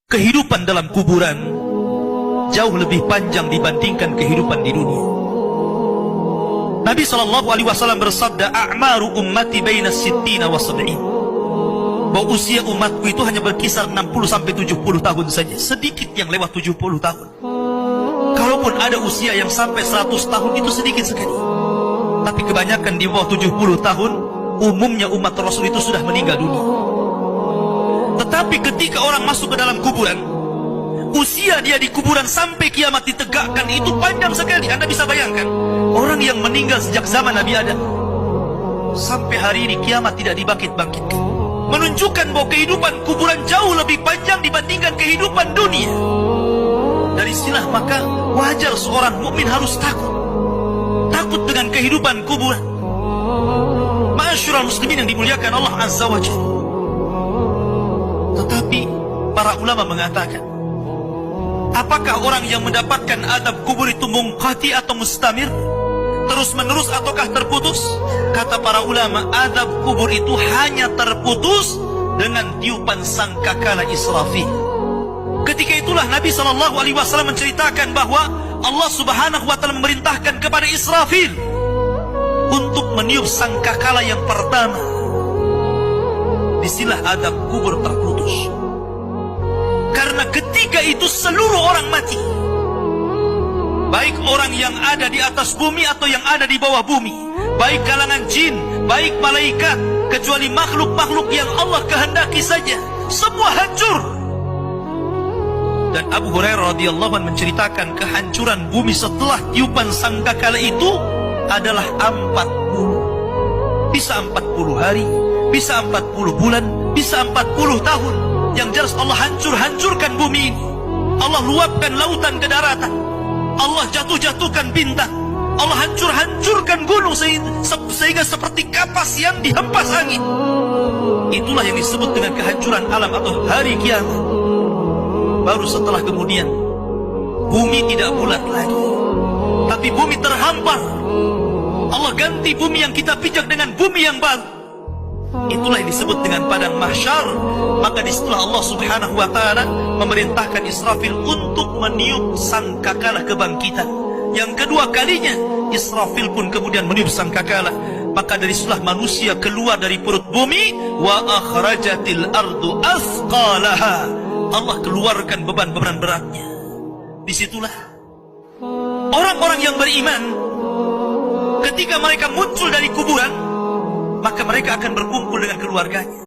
Kehidupan dalam kuburan jauh lebih panjang dibandingkan kehidupan di dunia. Nabi SAW bersabda, "A'maru ummati baina sittina wa sab'in." Bahwa usia umatku itu hanya berkisar 60 sampai 70 tahun saja. Sedikit yang lewat 70 tahun. Kalaupun ada usia yang sampai 100 tahun itu sedikit sekali. Tapi kebanyakan di bawah 70 tahun, umumnya umat Rasul itu sudah meninggal dunia. Tetapi ketika orang masuk ke dalam kuburan, usia dia di kuburan sampai kiamat ditegakkan itu panjang sekali. Anda bisa bayangkan, orang yang meninggal sejak zaman Nabi Adam sampai hari ini kiamat tidak dibangkit-bangkitkan, menunjukkan bahwa kehidupan kuburan jauh lebih panjang dibandingkan kehidupan dunia. Dari sinilah maka wajar seorang mukmin harus takut dengan kehidupan kuburan. Ma'asyiral muslimin yang dimuliakan Allah Azza wa Jalla. Tetapi para ulama mengatakan, apakah orang yang mendapatkan adab kubur itu munqati atau mustamir, terus menerus ataukah terputus? Kata para ulama, adab kubur itu hanya terputus dengan tiupan sangkakala Israfil. Ketika itulah Nabi SAW menceritakan bahwa Allah Subhanahu wa Ta'ala memerintahkan kepada Israfil untuk meniup sangkakala yang pertama. Disinilah adab kubur terputus. Karena ketika itu seluruh orang mati, baik orang yang ada di atas bumi atau yang ada di bawah bumi, baik kalangan jin, baik malaikat, kecuali makhluk-makhluk yang Allah kehendaki saja, semua hancur. Dan Abu Hurairah radhiyallahu anhu menceritakan kehancuran bumi setelah tiupan sangkakala itu adalah 40. Bisa 40 hari, bisa 40 bulan, bisa 40 tahun. Yang jelas Allah hancurkan bumi ini. Allah luapkan lautan ke daratan. Allah jatuhkan bintang. Allah hancurkan gunung sehingga seperti kapas yang dihempas angin. Itulah yang disebut dengan kehancuran alam atau hari kiamat. Baru setelah kemudian bumi tidak bulat lagi, tapi bumi terhampar. Allah ganti bumi yang kita pijak dengan bumi yang baru. Itulah yang disebut dengan padang mahsyar. Maka disitulah Allah Subhanahu wa Ta'ala memerintahkan Israfil untuk meniup sangkakala kebangkitan. Yang kedua kalinya Israfil pun kemudian meniup sangkakala. Maka dari situlah manusia keluar dari perut bumi. Wa akhrajatil ardu athqalaha. Allah keluarkan beban-beban beratnya. Disitulah orang-orang yang beriman, ketika mereka muncul dari kuburan, maka mereka akan berkumpul dengan keluarganya.